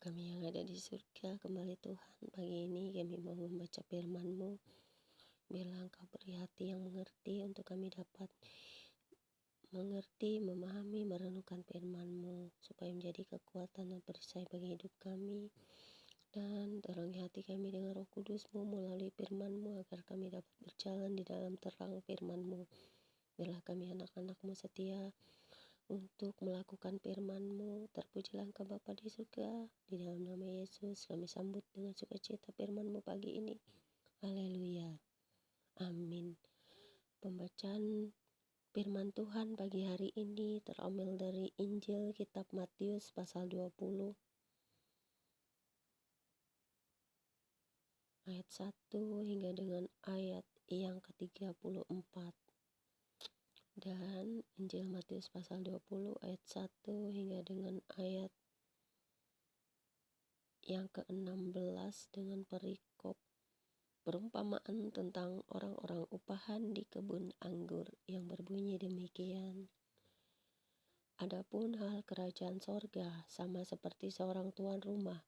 kami yang ada di surga, kembali Tuhan, pagi ini kami mau membaca firman-Mu. Biarlah Engkau beri hati yang mengerti untuk kami dapat mengerti, memahami, merenungkan firman-Mu, supaya menjadi kekuatan dan perisai bagi hidup kami. Dan terangi hati kami dengan Roh Kudus-Mu melalui firman-Mu, agar kami dapat berjalan di dalam terang firman-Mu. Biarlah kami anak-anak-Mu setia untuk melakukan firman-Mu. Terpujilah Engkau Bapa di surga. Di dalam nama Yesus kami sambut dengan sukacita firman-Mu pagi ini. Haleluya. Amin. Pembacaan firman Tuhan pagi hari ini terambil dari Injil kitab Matius pasal 20 ayat 1 hingga dengan ayat yang ke-34. Dan Injil Matius pasal 20 ayat 1 hingga dengan ayat yang ke-16 dengan perikop perumpamaan tentang orang-orang upahan di kebun anggur yang berbunyi demikian. Adapun hal kerajaan sorga sama seperti seorang tuan rumah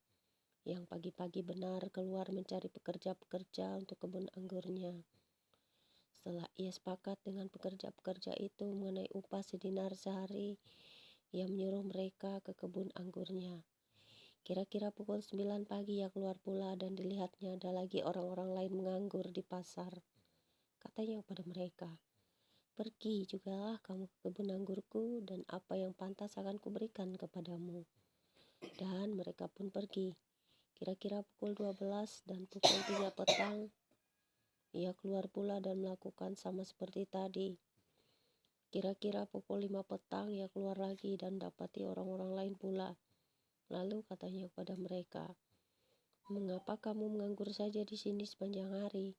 yang pagi-pagi benar keluar mencari pekerja-pekerja untuk kebun anggurnya. Setelah ia sepakat dengan pekerja-pekerja itu mengenai upah sedinar sehari, ia menyuruh mereka ke kebun anggurnya. Kira-kira pukul 9 pagi ia keluar pula, dan dilihatnya ada lagi orang-orang lain menganggur di pasar. Katanya kepada mereka, "Pergi jugalah kamu ke kebun anggurku, dan apa yang pantas akan kuberikan kepadamu." Dan mereka pun pergi. Kira-kira pukul 12 dan pukul 3 petang, ia keluar pula dan melakukan sama seperti tadi. Kira-kira pukul 5 petang ia keluar lagi dan dapati orang-orang lain pula. Lalu katanya kepada mereka, "Mengapa kamu menganggur saja di sini sepanjang hari?"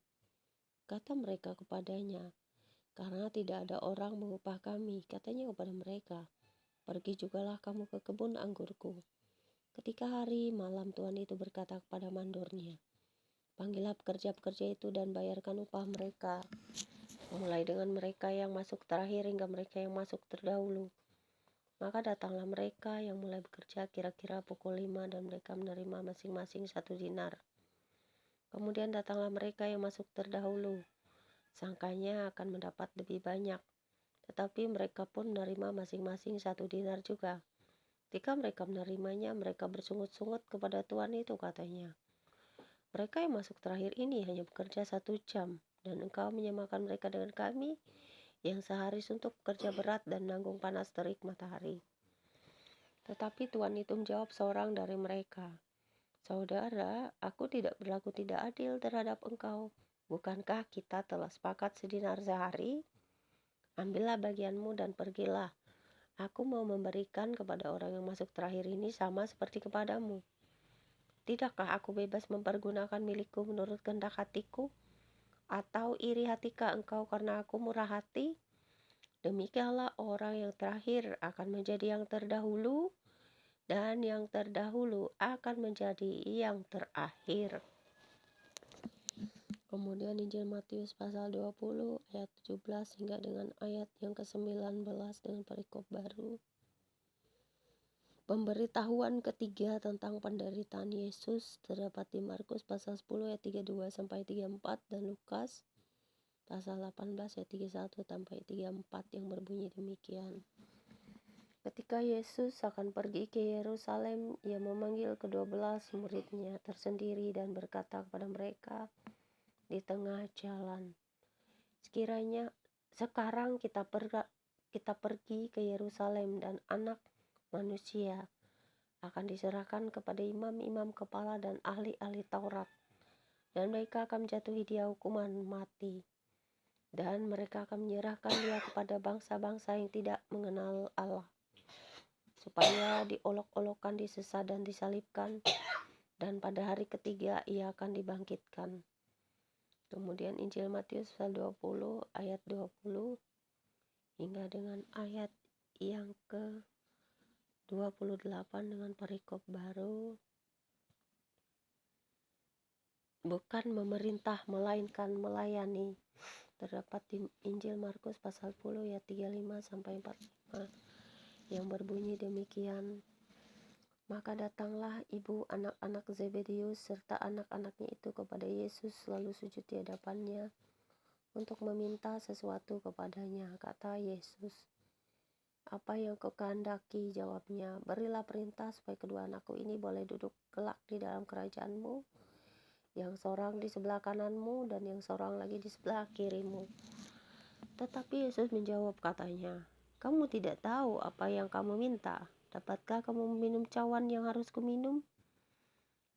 Kata mereka kepadanya, "Karena tidak ada orang mengupah kami." Katanya kepada mereka, "Pergi jugalah kamu ke kebun anggurku." Ketika hari malam tuan itu berkata kepada mandornya, "Panggillah pekerja-pekerja itu dan bayarkan upah mereka, mulai dengan mereka yang masuk terakhir hingga mereka yang masuk terdahulu." Maka datanglah mereka yang mulai bekerja kira-kira pukul 5, dan mereka menerima masing-masing 1 dinar. Kemudian datanglah mereka yang masuk terdahulu. Sangkanya akan mendapat lebih banyak, tetapi mereka pun menerima masing-masing 1 dinar juga. Ketika mereka menerimanya, mereka bersungut-sungut kepada tuan itu, katanya, "Mereka yang masuk terakhir ini hanya bekerja 1 jam, dan engkau menyamakan mereka dengan kami yang sehari suntuk bekerja berat dan menanggung panas terik matahari." Tetapi tuan itu menjawab seorang dari mereka, "Saudara, aku tidak berlaku tidak adil terhadap engkau. Bukankah kita telah sepakat sedinar sehari? Ambillah bagianmu dan pergilah. Aku mau memberikan kepada orang yang masuk terakhir ini sama seperti kepadamu. Tidakkah aku bebas mempergunakan milikku menurut kehendak hatiku? Atau iri hatikah engkau karena aku murah hati? Demikianlah orang yang terakhir akan menjadi yang terdahulu, dan yang terdahulu akan menjadi yang terakhir." Kemudian Injil Matius pasal 20 ayat 17 hingga dengan ayat yang ke-19 dengan perikop baru. Pemberitahuan ketiga tentang penderitaan Yesus terdapat di Markus pasal 10 ayat 32 sampai 34 dan Lukas pasal 18 ayat 31 sampai 34 yang berbunyi demikian. Ketika Yesus akan pergi ke Yerusalem, ia memanggil ke-12 muridnya tersendiri dan berkata kepada mereka di tengah jalan, "Sekiranya sekarang kita pergi ke Yerusalem, dan Anak Manusia akan diserahkan kepada imam-imam kepala dan ahli-ahli Taurat, dan mereka akan menjatuhi dia hukuman mati, dan mereka akan menyerahkan dia kepada bangsa-bangsa yang tidak mengenal Allah, supaya diolok-olokkan, disesat dan disalibkan, dan pada hari ketiga ia akan dibangkitkan." Kemudian Injil Matius pasal 20 ayat 20 hingga dengan ayat yang ke-28 dengan perikop baru. Bukan memerintah melainkan melayani, terdapat di Injil Markus pasal 10 ayat 35 sampai 45 yang berbunyi demikian. Maka datanglah ibu anak-anak Zebedeus serta anak-anaknya itu kepada Yesus lalu sujud di hadapannya untuk meminta sesuatu kepadanya. Kata Yesus, "Apa yang kau kehendaki?" Jawabnya, "Berilah perintah supaya kedua anakku ini boleh duduk kelak di dalam kerajaanmu, yang seorang di sebelah kananmu dan yang seorang lagi di sebelah kirimu." Tetapi Yesus menjawab katanya, "Kamu tidak tahu apa yang kamu minta. Dapatkah kamu meminum cawan yang harus kuminum?"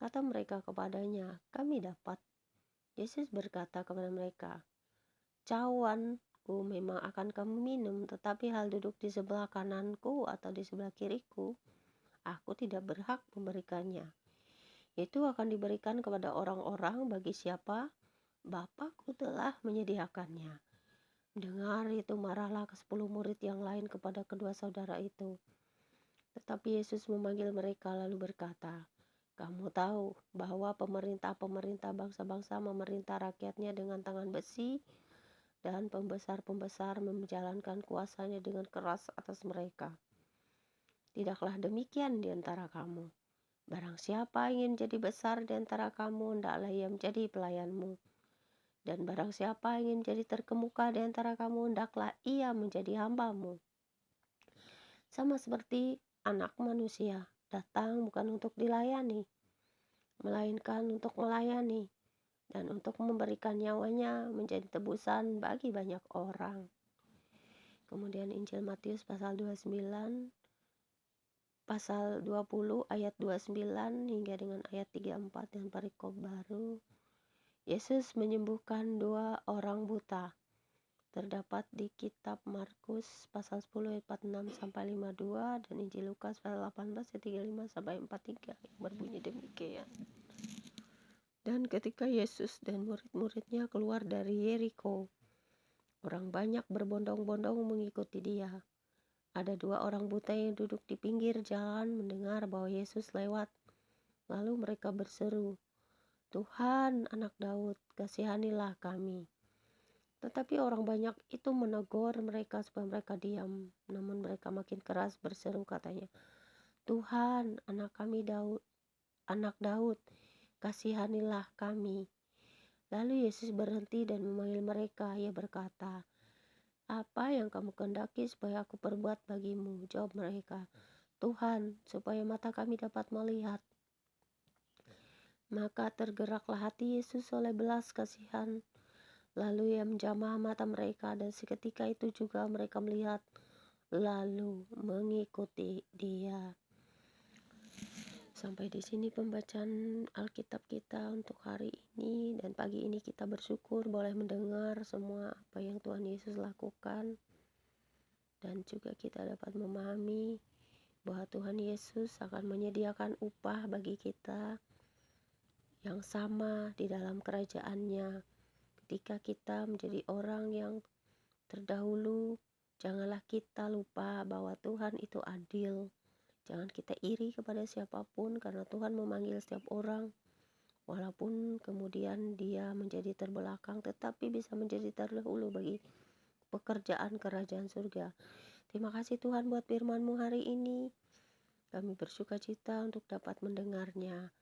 Kata mereka kepadanya, "Kami dapat." Yesus berkata kepada mereka, "Cawanku memang akan kamu minum, tetapi hal duduk di sebelah kananku atau di sebelah kiriku, aku tidak berhak memberikannya. Itu akan diberikan kepada orang-orang bagi siapa Bapakku telah menyediakannya." Dengar itu, marahlah ke-10 murid yang lain kepada kedua saudara itu. Tetapi Yesus memanggil mereka lalu berkata, "Kamu tahu bahwa pemerintah-pemerintah bangsa-bangsa memerintah rakyatnya dengan tangan besi, dan pembesar-pembesar menjalankan kuasanya dengan keras atas mereka. Tidaklah demikian di antara kamu. Barang siapa ingin jadi besar di antara kamu, hendaklah ia menjadi pelayanmu. Dan barang siapa ingin menjadi terkemuka di antara kamu, hendaklah ia menjadi hambamu. Sama seperti Anak Manusia datang bukan untuk dilayani, melainkan untuk melayani dan untuk memberikan nyawanya menjadi tebusan bagi banyak orang. Kemudian Injil Matius pasal 29, pasal 20 ayat 29 hingga dengan ayat 34 dan perikop baru. Yesus menyembuhkan 2 orang buta. Terdapat di kitab Markus pasal 10 ayat 46 sampai 52 dan Injil Lukas pasal 18 ayat 35 sampai 43 yang berbunyi demikian. Dan ketika Yesus dan murid-muridnya keluar dari Yeriko, orang banyak berbondong-bondong mengikuti dia. Ada 2 orang buta yang duduk di pinggir jalan mendengar bahwa Yesus lewat. Lalu mereka berseru, "Tuhan, Anak Daud, kasihanilah kami." Tetapi orang banyak itu menegur mereka supaya mereka diam. Namun mereka makin keras berseru katanya, "Tuhan, Anak Daud, kasihanilah kami." Lalu Yesus berhenti dan memanggil mereka. Ia berkata, "Apa yang kamu kehendaki supaya aku perbuat bagimu?" Jawab mereka, "Tuhan, supaya mata kami dapat melihat." Maka tergeraklah hati Yesus oleh belas kasihan. Lalu ia menjamah mata mereka dan seketika itu juga mereka melihat lalu mengikuti dia. Sampai di sini pembacaan Alkitab kita untuk hari ini, dan pagi ini kita bersyukur boleh mendengar semua apa yang Tuhan Yesus lakukan, dan juga kita dapat memahami bahwa Tuhan Yesus akan menyediakan upah bagi kita yang sama di dalam kerajaan-Nya. Ketika kita menjadi orang yang terdahulu, janganlah kita lupa bahwa Tuhan itu adil. Jangan kita iri kepada siapapun, karena Tuhan memanggil setiap orang. Walaupun kemudian dia menjadi terbelakang, tetapi bisa menjadi terdahulu bagi pekerjaan kerajaan surga. Terima kasih Tuhan buat firman-Mu hari ini. Kami bersukacita untuk dapat mendengarnya.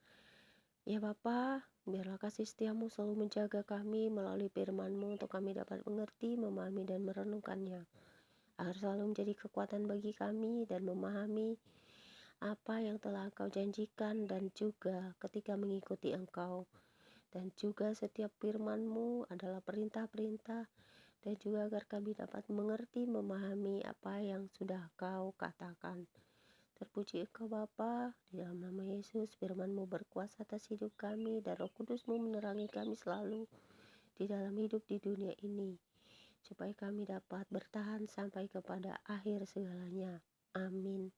Ya Bapa, biarlah kasih setiamu selalu menjaga kami melalui firman-Mu untuk kami dapat mengerti, memahami, dan merenungkannya. Agar selalu menjadi kekuatan bagi kami dan memahami apa yang telah Engkau janjikan, dan juga ketika mengikuti Engkau. Dan juga setiap firman-Mu adalah perintah-perintah, dan juga agar kami dapat mengerti, memahami apa yang sudah Kau katakan. Terpuji Engkau Bapa, di dalam nama Yesus, firman-Mu berkuasa atas hidup kami, dan Roh Kudus-Mu menerangi kami selalu di dalam hidup di dunia ini, supaya kami dapat bertahan sampai kepada akhir segalanya. Amin.